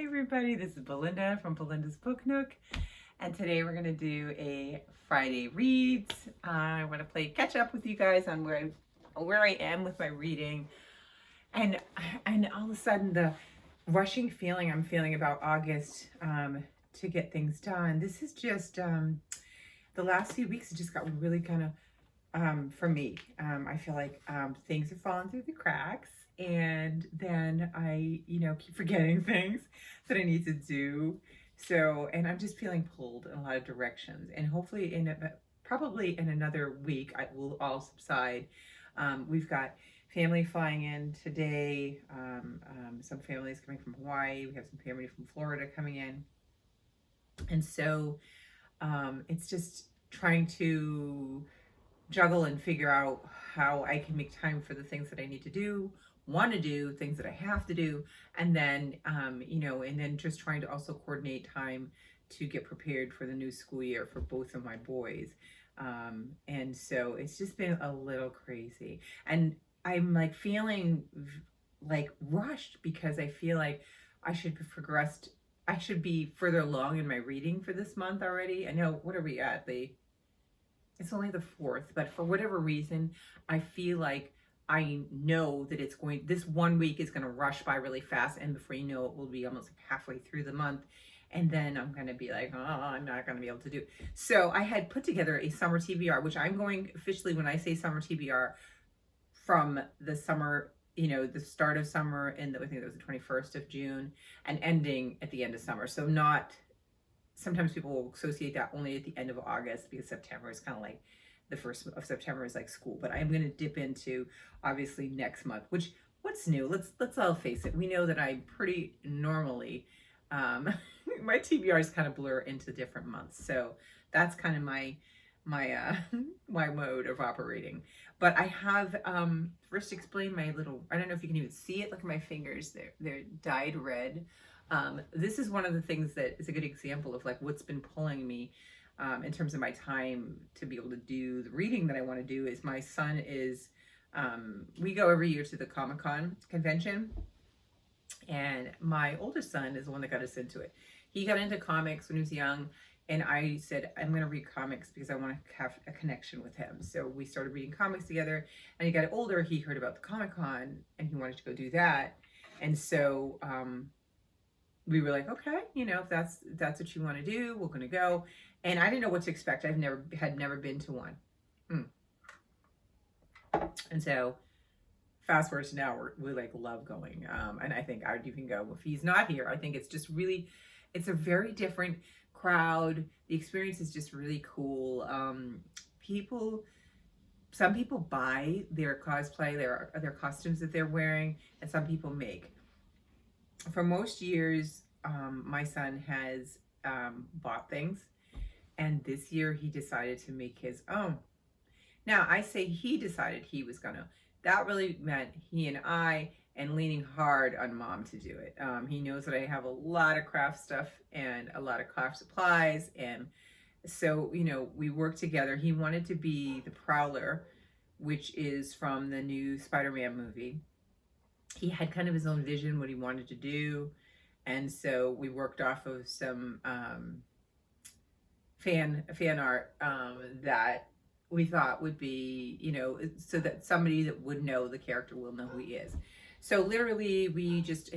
Hi everybody, this is Belinda from Belinda's Book Nook, and today we're going to do a Friday Reads. I want to play catch up with you guys on where I am with my reading, and all of a sudden the rushing feeling I'm feeling about August to get things done. This is just the last few weeks. It just got really kind of for me. I feel like things have fallen through the cracks. And then I, keep forgetting things that I need to do. So, and I'm just feeling pulled in a lot of directions. And hopefully, probably in another week, I will all subside. We've got family flying in today. Some families coming from Hawaii. We have some family from Florida coming in. And so, it's just trying to juggle and figure out how I can make time for the things that I need to do, want to do, things that I have to do, and then and then just trying to also coordinate time to get prepared for the new school year for both of my boys. And so it's just been a little crazy, and I'm like feeling like rushed because I feel like I should have progressed. I should be further along in my reading for this month already. I know, what are we at? It's only the 4th, but for whatever reason, I feel like I know that this 1 week is going to rush by really fast. And before you know it, we'll be almost like halfway through the month. And then I'm going to be like, oh, I'm not going to be able to do. So I had put together a summer TBR, which I'm going officially, when I say summer TBR, from the summer, the start of summer, and I think it was the 21st of June, and ending at the end of summer. So not, sometimes people will associate that only at the end of August, because September is kind of like, the 1st of September is like school. But I'm going to dip into obviously next month, which, what's new? Let's all face it. We know that I'm pretty normally, my TBRs kind of blur into different months. So that's kind of my my mode of operating. But I have first explain my little, I don't know if you can even see it. Look at my fingers. They're dyed red. This is one of the things that is a good example of like what's been pulling me in terms of my time to be able to do the reading that I want to do. Is my son is, we go every year to the Comic-Con convention, and my oldest son is the one that got us into it. He got into comics when he was young, and I said, I'm going to read comics because I want to have a connection with him. So we started reading comics together, and he got older, he heard about the Comic-Con, and he wanted to go do that. And so we were like, okay, if that's what you want to do, we're going to go. And I didn't know what to expect. Had never been to one. And so fast forward to now, we like love going. And I think I would even go if he's not here. I think it's just really, it's a very different crowd. The experience is just really cool. Some people buy their cosplay, their costumes that they're wearing, and some people make. For most years, my son has bought things, and this year he decided to make his own. Now, I say he decided he was gonna. That really meant he and I, and leaning hard on mom to do it. He knows that I have a lot of craft stuff and a lot of craft supplies, and so we work together. He wanted to be the Prowler, which is from the new Spider-Man movie. He had kind of his own vision, what he wanted to do. And so we worked off of some fan art that we thought would be, so that somebody that would know the character will know who he is. So literally we just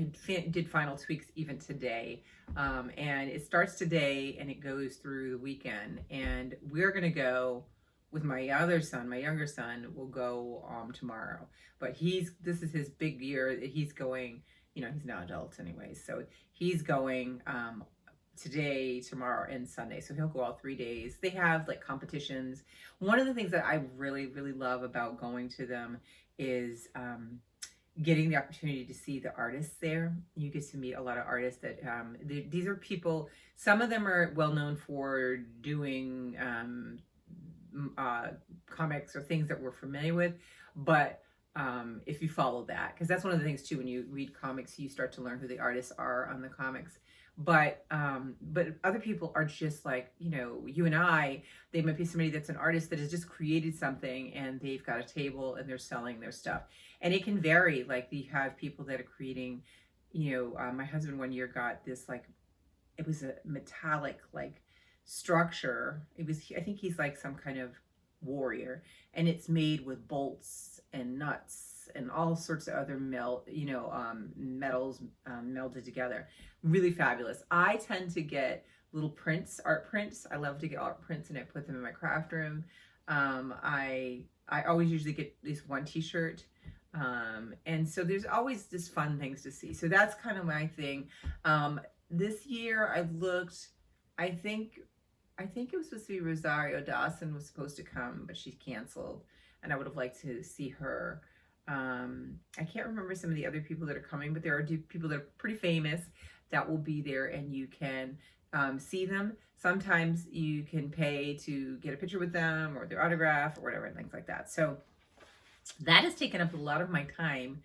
did final tweaks even today. And it starts today and it goes through the weekend. And we're going to go with my other son. My younger son will go tomorrow. But this is his big year. He's going, he's now adult anyways. So he's going today, tomorrow, and Sunday. So he'll go all 3 days. They have like competitions. One of the things that I really, really love about going to them is getting the opportunity to see the artists there. You get to meet a lot of artists that these are people, some of them are well known for doing comics or things that we're familiar with, but if you follow that, because that's one of the things too, when you read comics, you start to learn who the artists are on the comics. But other people are just like, you and I, they might be somebody that's an artist that has just created something and they've got a table and they're selling their stuff. And it can vary. Like you have people that are creating, my husband one year got this, like, it was a metallic, like, structure. I think he's like some kind of warrior, and it's made with bolts and nuts and all sorts of other metals melded together. Really fabulous. I tend to get little prints, art prints. I love to get art prints, and I put them in my craft room. I always usually get at least one t-shirt. And so there's always just fun things to see. So that's kind of my thing. This year I looked, I think it was supposed to be Rosario Dawson was supposed to come, but she canceled, and I would have liked to see her. I can't remember some of the other people that are coming, but there are people that are pretty famous that will be there, and you can see them. Sometimes you can pay to get a picture with them or their autograph or whatever, and things like that. So that has taken up a lot of my time.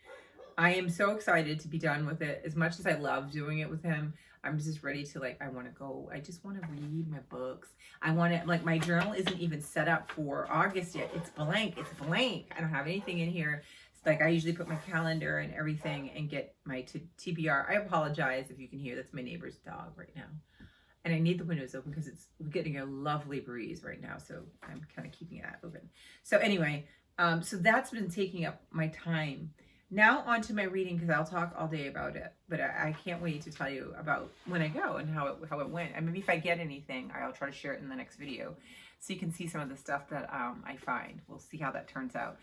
I am so excited to be done with it. As much as I love doing it with him, I'm just ready to, like, I want to go. I just want to read my books. I want to, like, my journal isn't even set up for August yet. It's blank. It's blank. I don't have anything in here. It's like I usually put my calendar and everything and get my TBR. I apologize if you can hear. That's my neighbor's dog right now. And I need the windows open because we're getting a lovely breeze right now. So I'm kind of keeping that open. So anyway, so that's been taking up my time. Now on to my reading, because I'll talk all day about it, but I can't wait to tell you about when I go and how it went. And maybe if I get anything, I'll try to share it in the next video so you can see some of the stuff that I find. We'll see how that turns out.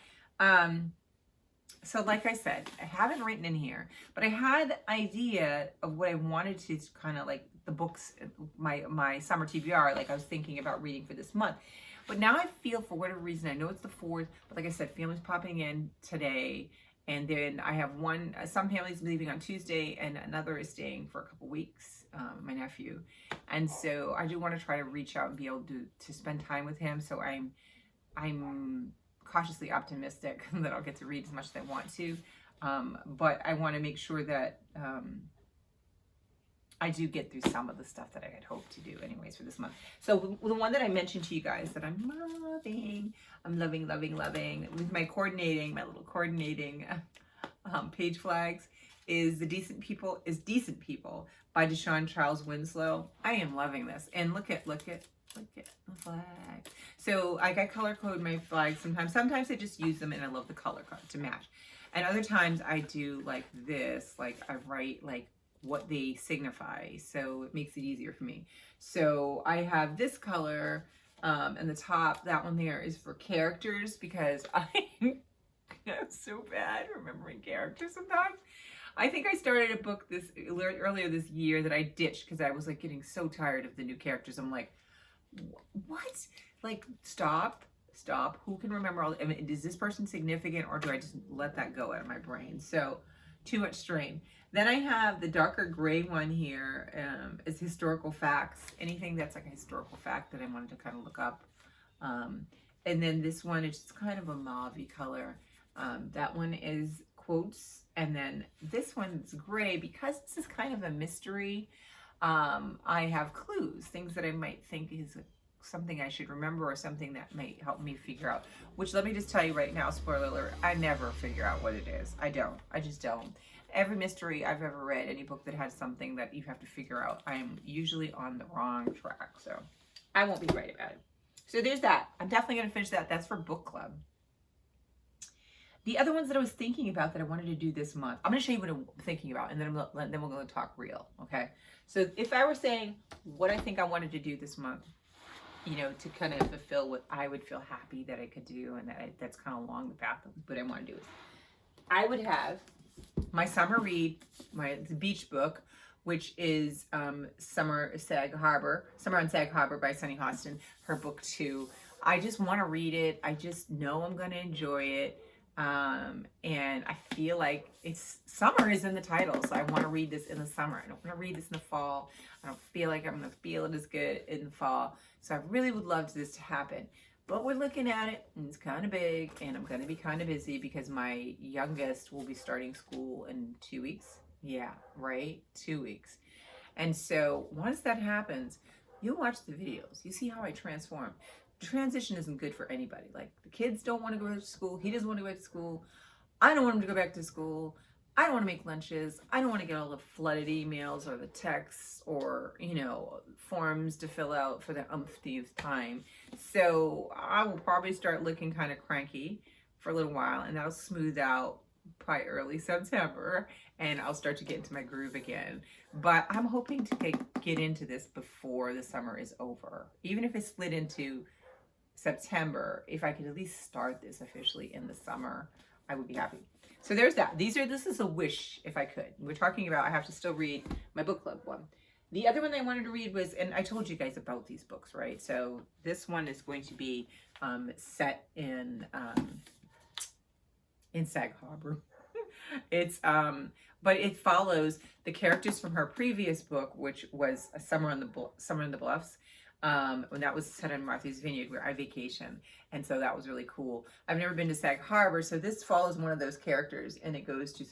So like I said, I haven't written in here, but I had an idea of what I wanted to kind of, like, the books, my summer TBR, like I was thinking about reading for this month. But now I feel, for whatever reason, I know it's the 4th, but like I said, family's popping in today. And then I have some families leaving on Tuesday, and another is staying for a couple weeks, my nephew. And so I do want to try to reach out and be able to spend time with him. So I'm cautiously optimistic that I'll get to read as much as I want to. But I want to make sure that I do get through some of the stuff that I had hoped to do anyways for this month. So the one that I mentioned to you guys that I'm loving with my little coordinating page flags is Decent People by Deshaun Charles Winslow. I am loving this. And look at the flag. So I color code my flags sometimes. Sometimes I just use them and I love the color code to match. And other times I do like this, like I write like what they signify, so it makes it easier for me. So I have this color, and the top, that one there is for characters, because I'm so bad remembering characters sometimes. I think I started a book earlier this year that I ditched because I was like getting so tired of the new characters. I'm like, what? Like, stop. Who can remember all? I mean, is this person significant, or do I just let that go out of my brain? So too much strain. Then I have the darker gray one here, is historical facts. Anything that's like a historical fact that I wanted to kind of look up. And then this one is just kind of a mauve-y color. That one is quotes. And then this one's gray because this is kind of a mystery. I have clues, things that I might think is something I should remember or something that might help me figure out, which, let me just tell you right now, spoiler alert, I never figure out what it is. I just don't. Every mystery I've ever read, any book that has something that you have to figure out, I am usually on the wrong track. So I won't be right about it. So there's that. I'm definitely going to finish that. That's for book club. The other ones that I was thinking about that I wanted to do this month, I'm going to show you what I'm thinking about, and then we're going to talk real, okay? So if I were saying what I think I wanted to do this month, to kind of fulfill what I would feel happy that I could do, and that's kind of along the path of what I want to do, is I would have my summer read, the beach book, which is Summer on Sag Harbor by Sunny Hostin, her book 2. I just want to read it. I just know I'm going to enjoy it. And I feel like summer is in the title, so I want to read this in the summer. I don't want to read this in the fall. I don't feel like I'm going to feel it as good in the fall. So I really would love this to happen. But we're looking at it, and it's kind of big, and I'm going to be kind of busy because my youngest will be starting school in 2 weeks. Yeah, right? 2 weeks. And so once that happens, you'll watch the videos. You see how I transform. Transition isn't good for anybody. Like, the kids don't want to go to school. He doesn't want to go back to school. I don't want him to go back to school. I don't want to make lunches. I don't want to get all the flooded emails or the texts or, forms to fill out for the umpteenth time. So I will probably start looking kind of cranky for a little while, and that'll smooth out probably early September, and I'll start to get into my groove again. But I'm hoping to get into this before the summer is over. Even if it slid into September, if I could at least start this officially in the summer, I would be happy. So there's that. This is a wish if I could. We're talking about I have to still read my book club one. The other one I wanted to read was, and I told you guys about these books, right? So this one is going to be set in Sag Harbor. It's but it follows the characters from her previous book, which was Summer in the Bluffs. When that was set in Martha's Vineyard, where I vacation, and so that was really cool. I've never been to Sag Harbor, so this follows one of those characters, and it goes to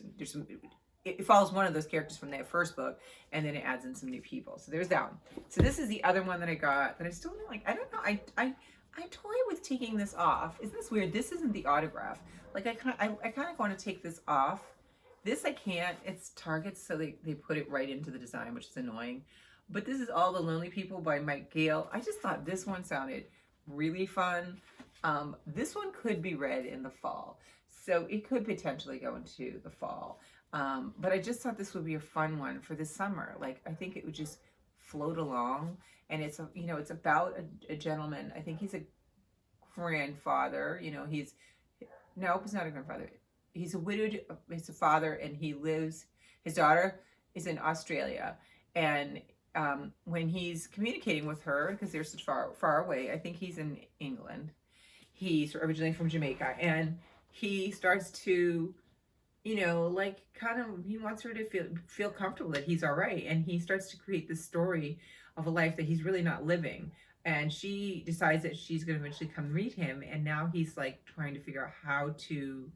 it follows one of those characters from that first book, and then it adds in some new people. So there's that one. So this is the other one that I got that I still don't like. I don't know. I toy with taking this off. Isn't this weird? This isn't the autograph. Like I kind of want to take this off. This I can't. It's Target, so they put it right into the design, which is annoying. But this is All the Lonely People by Mike Gale. I just thought this one sounded really fun. This one could be read in the fall, so it could potentially go into the fall. But I just thought this would be a fun one for this summer. Like, I think it would just float along, and it's about a gentleman. I think he's a grandfather. He's not a grandfather. He's a widowed. He's a father, and his daughter is in Australia, and when he's communicating with her, because they're such far away, I think he's in England. He's originally from Jamaica, and he starts to, he wants her to feel comfortable that he's all right, and he starts to create this story of a life that he's really not living. And she decides that she's going to eventually come meet him, and now he's like trying to figure out how to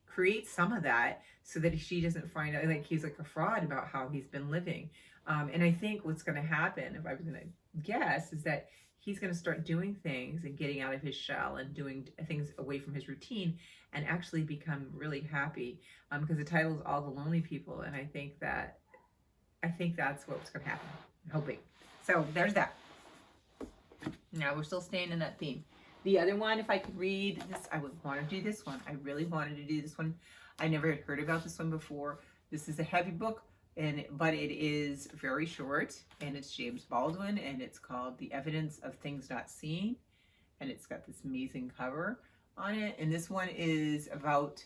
create some of that so that she doesn't find out like he's like a fraud about how he's been living. And I think what's going to happen, if I was going to guess, is that he's going to start doing things and getting out of his shell and doing things away from his routine and actually become really happy. Because the title is All the Lonely People, and I think that's what's going to happen. I'm hoping. So there's that. Now we're still staying in that theme. The other one, if I could read this, I would want to do this one. I really wanted to do this one. I never had heard about this one before. This is a heavy book, but it is very short, and it's James Baldwin, and it's called The Evidence of Things Not Seen, and it's got this amazing cover on it. And this one is about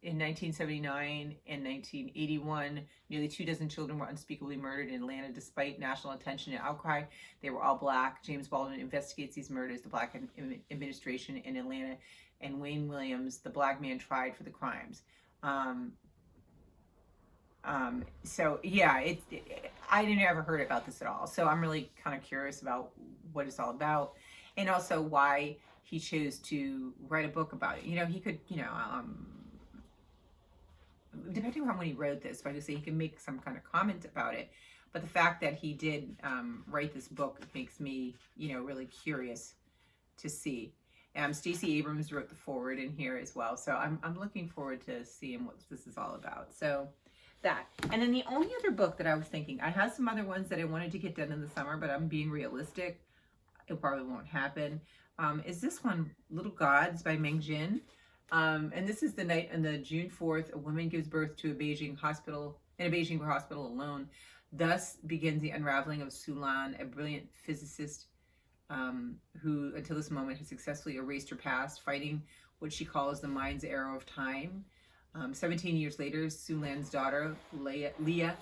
in 1979 and 1981, nearly 24 children were unspeakably murdered in Atlanta despite national attention and outcry. They were all Black. James Baldwin investigates these murders, the Black administration in Atlanta, and Wayne Williams, the Black man tried for the crimes. So yeah, I didn't ever heard about this at all. So I'm really kind of curious about what it's all about, and also why he chose to write a book about it. He could, depending on when he wrote this, but I say he can make some kind of comment about it. But the fact that he did write this book makes me, really curious to see. Stacey Abrams wrote the foreword in here as well, so I'm looking forward to seeing what this is all about. So that, and then the only other book that I was thinking, I have some other ones that I wanted to get done in the summer, but I'm being realistic. It probably won't happen. Is this one, Little Gods by Meng Jin. And this is the night on the June 4th, a woman gives birth to a Beijing hospital alone. Thus begins the unraveling of Su Lan, a brilliant physicist who, until this moment, has successfully erased her past, fighting what she calls the mind's arrow of time. 17 years later, Su Lan's daughter, Leah,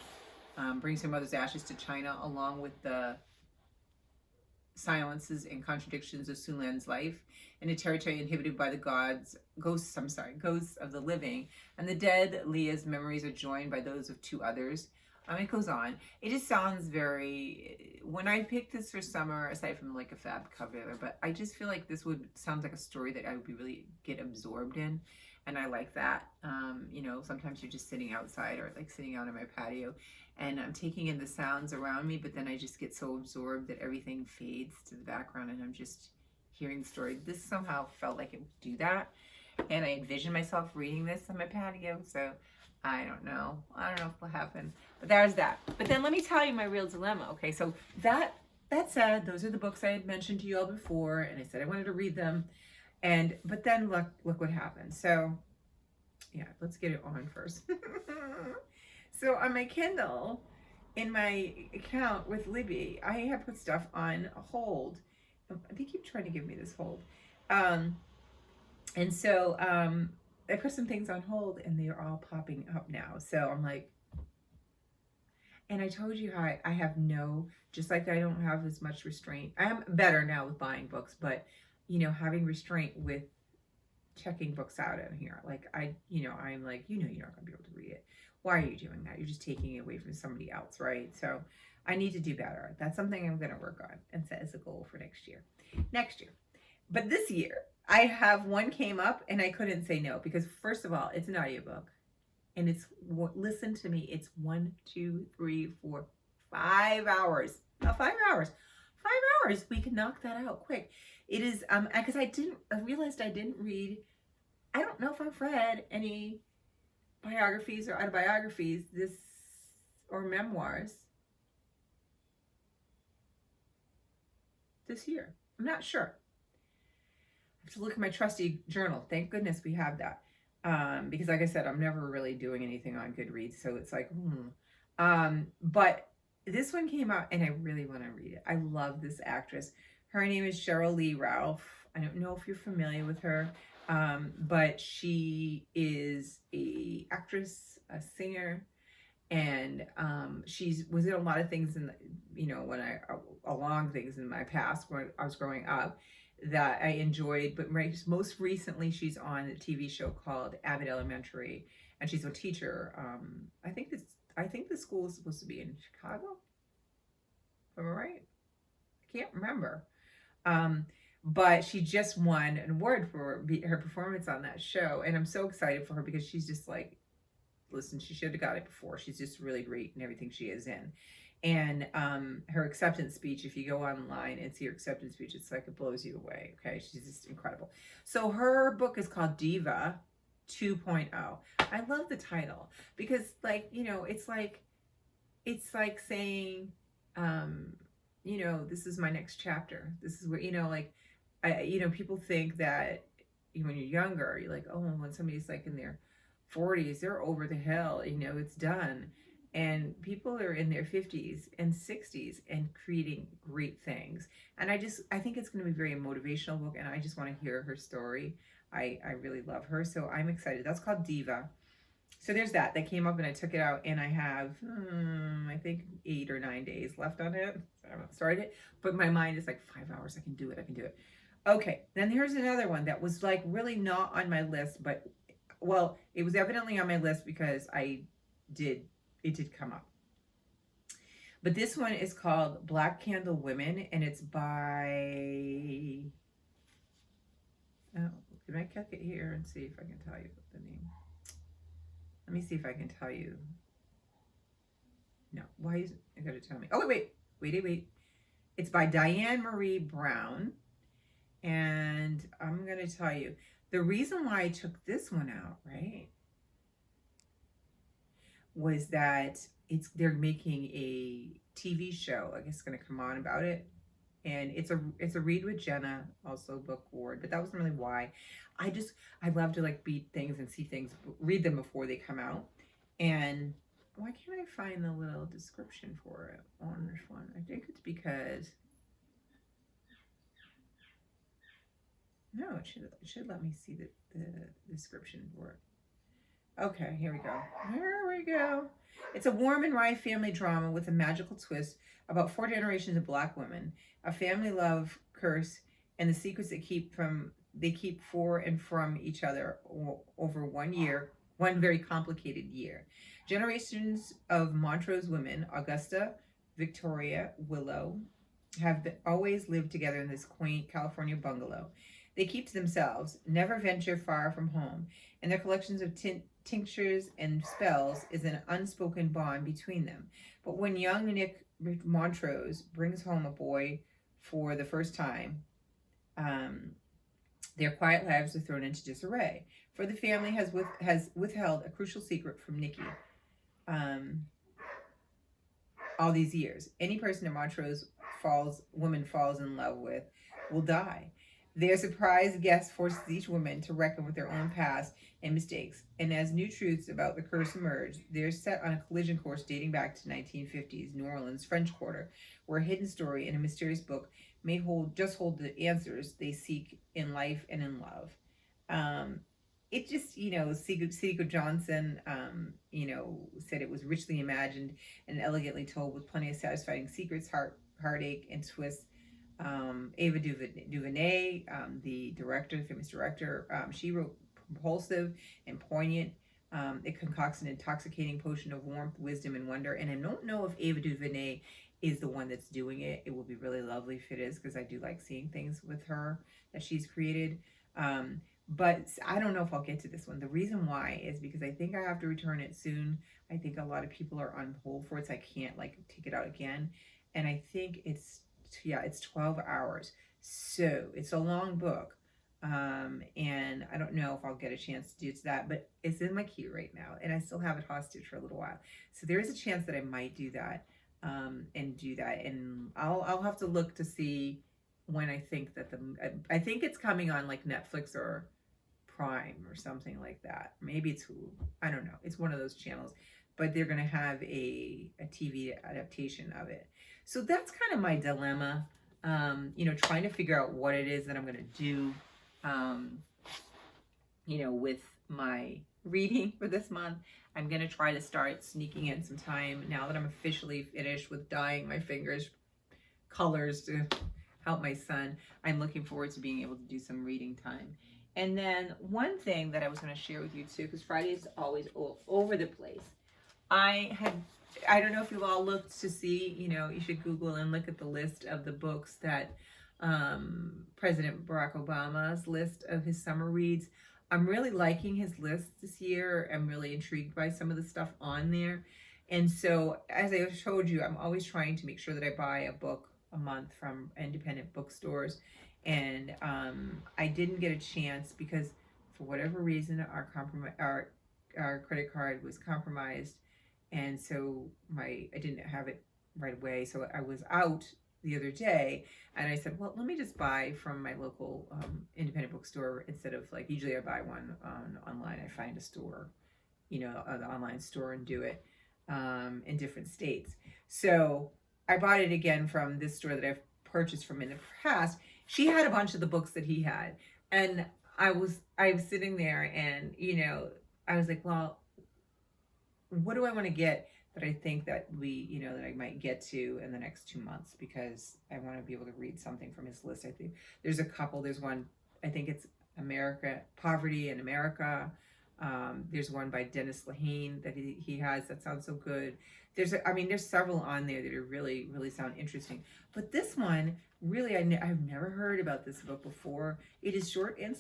brings her mother's ashes to China, along with the silences and contradictions of Su Lan's life, in a territory inhabited by the ghosts of the living, and the dead. Leah's memories are joined by those of two others. It goes on. It just sounds very, when I picked this for summer, aside from like a fab cover, but I just feel like this sounds like a story that I would really get absorbed in. And I like that. Sometimes you're just sitting outside or like sitting out on my patio and I'm taking in the sounds around me, but then I just get so absorbed that everything fades to the background and I'm just hearing the story. This somehow felt like it would do that. And I envisioned myself reading this on my patio. So I don't know. I don't know if it'll happen. But there's that. But then let me tell you my real dilemma. Okay, so that said, those are the books I had mentioned to you all before, and I said I wanted to read them. But then look what happened. So yeah, let's get it on first. So on my Kindle, in my account with Libby, I have put stuff on hold. They keep trying to give me this hold. And so I put some things on hold and they're all popping up now. So I'm like, and I told you how I have just like I don't have as much restraint. I am better now with buying books, but having restraint with checking books out in here. Like I'm like, you're not gonna be able to read it. Why are you doing that? You're just taking it away from somebody else, right? So I need to do better. That's something I'm gonna work on and set as a goal for next year. But this year, I have one came up and I couldn't say no because first of all, it's an audiobook. And listen to me, it's 1, 2, 3, 4, 5 hours. Not 5 hours. 5 hours. We can knock that out quick. It is because I realized I didn't read. I don't know if I've read any biographies or autobiographies or memoirs this year. I'm not sure. I have to look at my trusty journal. Thank goodness we have that. Because like I said, I'm never really doing anything on Goodreads, so it's like, but this one came out and I really want to read it. I love this actress. Her name is Cheryl Lee Ralph. I don't know if you're familiar with her, but she is a actress, a singer, and she was in a lot of things along things in my past when I was growing up that I enjoyed, but most recently she's on a TV show called Abbott Elementary, and she's a teacher. I think the school is supposed to be in Chicago. Am I right? I can't remember. But she just won an award for her performance on that show, and I'm so excited for her because she's just like, listen, she should have got it before. She's just really great in everything she is in. And her acceptance speech, if you go online and see her acceptance speech, it's like it blows you away. Okay, she's just incredible. So her book is called Diva 2.0. I love the title because, like, it's like saying, this is my next chapter. This is where people think that when you're younger, you're like, oh, when somebody's like in their 40s, they're over the hill. It's done. And people are in their 50s and 60s and creating great things. And I think it's going to be a very motivational book, and I just want to hear her story. I really love her, so I'm excited. That's called Diva. So there's that came up, and I took it out, and I have, I think 8 or 9 days left on it. I haven't started it, but my mind is like 5 hours. I can do it. Okay, then here's another one that was like really not on my list, but, well, it was evidently on my list because it did come up. But this one is called Black Candle Women, and it's by, can I click it here and see if I can tell you the name? Let me see if I can tell you. No, why is it going to tell me? Oh, wait. It's by Diane Marie Brown, and I'm going to tell you. The reason why I took this one out, right, was that they're making a TV show. I guess it's going to come on about it, and it's a read with Jenna, also book award. But that wasn't really why. I love to like beat things and see things, read them before they come out. And why can't I find the little description for it on this one? I think it's because no, it should let me see the description for it. Okay, here we go. It's a warm and wry family drama with a magical twist about 4 generations of Black women, a family love curse, and the secrets they keep for and from each other over one very complicated year. Generations of Montrose women, Augusta, Victoria, Willow, have always lived together in this quaint California bungalow. They keep to themselves, never venture far from home, and their collections of tinctures and spells is an unspoken bond between them. But when young Nick Montrose brings home a boy for the first time, Their quiet lives are thrown into disarray, for the family has withheld a crucial secret from Nikki um, all these years. Any person that Montrose woman falls in love with will die. Their surprise guest forces each woman to reckon with their own past and mistakes, and as new truths about the curse emerge, they're set on a collision course dating back to 1950s New Orleans French Quarter, where a hidden story in a mysterious book may hold the answers they seek in life and in love. Um, it just, Seiko Johnson, said it was richly imagined and elegantly told with plenty of satisfying secrets, heartache, and twists. Ava DuVernay, the famous director, she wrote propulsive and poignant. It concocts an intoxicating potion of warmth, wisdom, and wonder. And I don't know if Ava DuVernay is the one that's doing it. It would be really lovely if it is, because I do like seeing things with her that she's created. But I don't know if I'll get to this one. The reason why is because I think I have to return it soon. I think a lot of people are on hold for it, so I can't take it out again. And I think it's 12 hours. So it's a long book. And I don't know if I'll get a chance to do that, but it's in my queue right now, and I still have it hostage for a little while. So there is a chance that I might do that, and do that. And I'll have to look to see when I think that I think it's coming on like Netflix or Prime or something like that. Maybe it's Hulu. I don't know. It's one of those channels, but they're going to have a TV adaptation of it. So that's kind of my dilemma, trying to figure out what it is that I'm going to do, with my reading for this month. I'm going to try to start sneaking in some time now that I'm officially finished with dyeing my fingers colors to help my son. I'm looking forward to being able to do some reading time. And then one thing that I was going to share with you too, because Friday is always all over the place. I don't know if you've all looked to see, you should Google and look at the list of the books that President Barack Obama's list of his summer reads. I'm really liking his list this year. I'm really intrigued by some of the stuff on there. And so, as I showed you, I'm always trying to make sure that I buy a book a month from independent bookstores. And I didn't get a chance because, for whatever reason, our credit card was compromised, and so I didn't have it right away. So I was out the other day, and I said, well, let me just buy from my local independent bookstore instead of usually I buy one online. I find a store, an online store, and do it in different states. So I bought it again from this store that I've purchased from in the past. She had a bunch of the books that he had, and I was sitting there, and I was like, well, what do I want to get that I think that that I might get to in the next 2 months, because I want to be able to read something from his list. I think there's a couple. There's one, I think it's Poverty in America. There's one by Dennis Lehane that he has that sounds so good. There's several on there that are really, really sound interesting. But this one, really, I've never heard about this book before. It is short and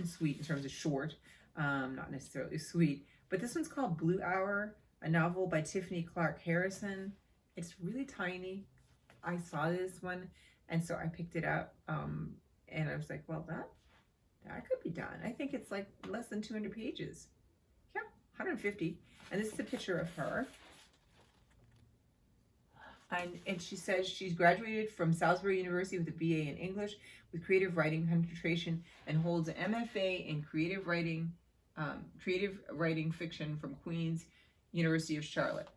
sweet in terms of short, not necessarily sweet. But this one's called Blue Hour, a novel by Tiffany Clark Harrison. It's really tiny. I saw this one, and so I picked it up, and I was like, well, that could be done. I think it's less than 200 pages. Yeah, 150. And this is a picture of her. And she says she's graduated from Salisbury University with a BA in English with creative writing concentration, and holds an MFA in creative writing fiction from Queen's University of Charlotte.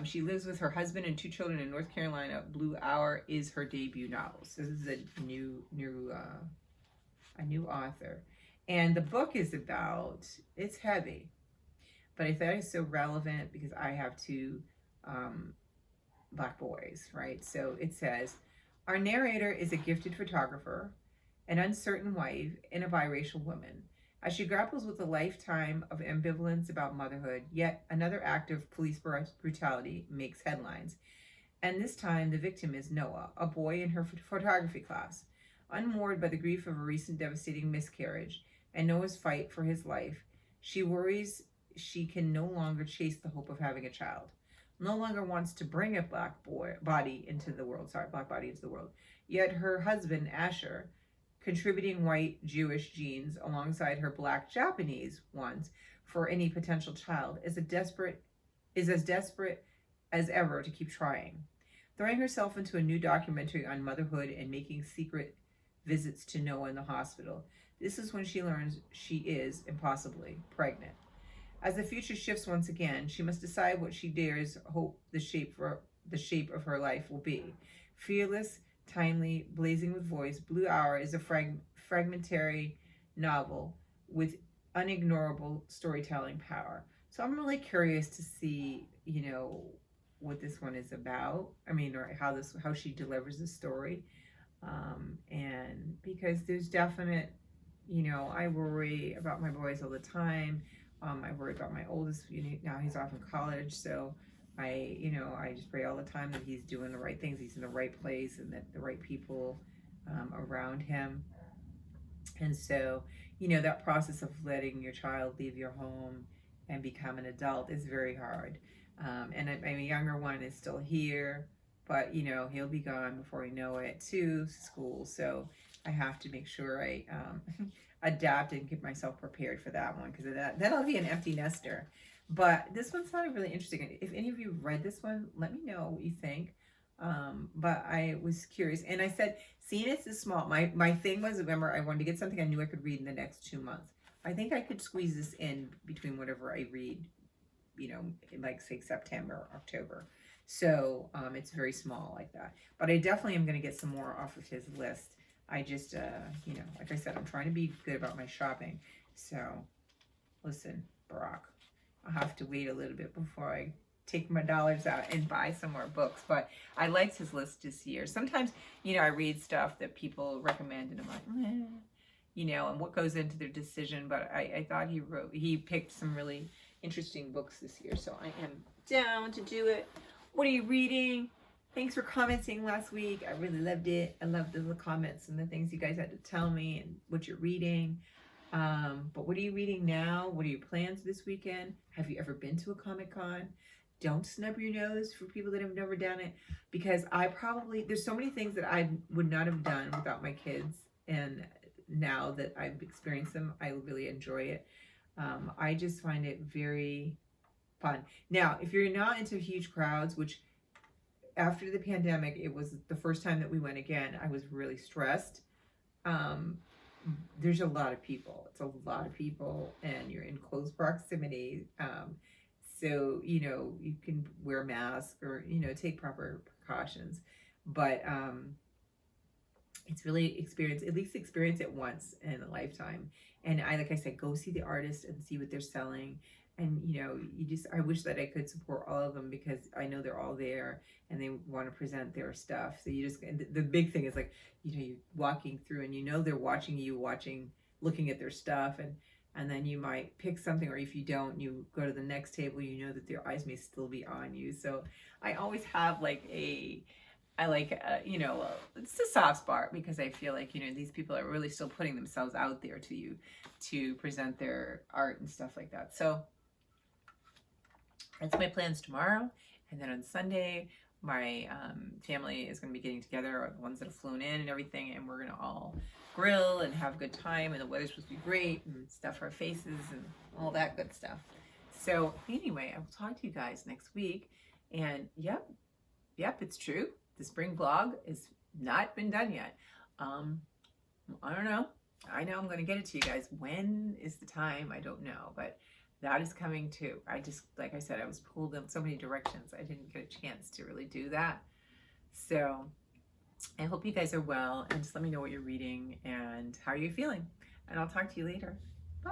She lives with her husband and 2 children in North Carolina. Blue Hour is her debut novel. So this is a new author. And the book is it's heavy, but I thought it's so relevant because I have 2 Black boys, right? So it says, our narrator is a gifted photographer, an uncertain wife, and a biracial woman. As she grapples with a lifetime of ambivalence about motherhood, yet another act of police brutality makes headlines. And this time, the victim is Noah, a boy in her photography class. Unmoored by the grief of a recent devastating miscarriage and Noah's fight for his life, she worries she can no longer chase the hope of having a child. No longer wants to bring a black body into the world. Yet her husband, Asher, contributing white Jewish genes alongside her black Japanese ones for any potential child is as desperate as ever to keep trying. Throwing herself into a new documentary on motherhood and making secret visits to Noah in the hospital. This is when she learns she is, impossibly, pregnant. As the future shifts once again, she must decide what she dares hope the shape of her life will be. Fearless, timely, blazing with voice, Blue Hour is a fragmentary novel with unignorable storytelling power. So I'm really curious to see, what this one is about. I mean, or how she delivers the story. And because there's definite, I worry about my boys all the time. I worry about my oldest. Now he's off in college, so I just pray all the time that he's doing the right things, he's in the right place, and that the right people around him. And so, that process of letting your child leave your home and become an adult is very hard. And my younger one is still here, but he'll be gone before I know it to school. So I have to make sure I adapt and get myself prepared for that one, because that'll be an empty nester. But this one sounded really interesting. If any of you read this one, let me know what you think. But I was curious, and I said, seeing it's this small, my thing was, remember, I wanted to get something I knew I could read in the next 2 months. I think I could squeeze this in between whatever I read, in like say September or October. So it's very small like that. But I definitely am going to get some more off of his list. I just, like I said, I'm trying to be good about my shopping. So listen, Barack, I'll have to wait a little bit before I take my dollars out and buy some more books. But I liked his list this year. Sometimes, I read stuff that people recommend and I'm like, and what goes into their decision. But I thought he picked some really interesting books this year. So I am down to do it. What are you reading? Thanks for commenting last week. I really loved it. I loved the comments and the things you guys had to tell me and what you're reading. But what are you reading now? What are your plans this weekend? Have you ever been to a Comic-Con? Don't snub your nose for people that have never done it, because there's so many things that I would not have done without my kids. And now that I've experienced them, I really enjoy it. I just find it very fun. Now, if you're not into huge crowds, which after the pandemic, it was the first time that we went again, I was really stressed. There's a lot of people. It's a lot of people, and you're in close proximity. So, you can wear a mask or, take proper precautions. But it's really at least experience it once in a lifetime. And like I said, go see the artist and see what they're selling. And, I wish that I could support all of them, because I know they're all there and they want to present their stuff. So the big thing is like, you're walking through and they're watching you, looking at their stuff. And then you might pick something, or if you don't, you go to the next table, that their eyes may still be on you. So I always have it's a soft spot, because I feel like, these people are really still putting themselves out there to you to present their art and stuff like that. So that's my plans tomorrow. And then on Sunday, my family is going to be getting together, the ones that have flown in and everything, and we're going to all grill and have a good time, and the weather's supposed to be great, and stuff our faces and all that good stuff. So anyway, I will talk to you guys next week. And yep, it's true. The spring vlog has not been done yet. I don't know. I know I'm going to get it to you guys. When is the time? I don't know, but that is coming too. Like I said, I was pulled in so many directions. I didn't get a chance to really do that. So I hope you guys are well, and just let me know what you're reading and how you're feeling. And I'll talk to you later. Bye.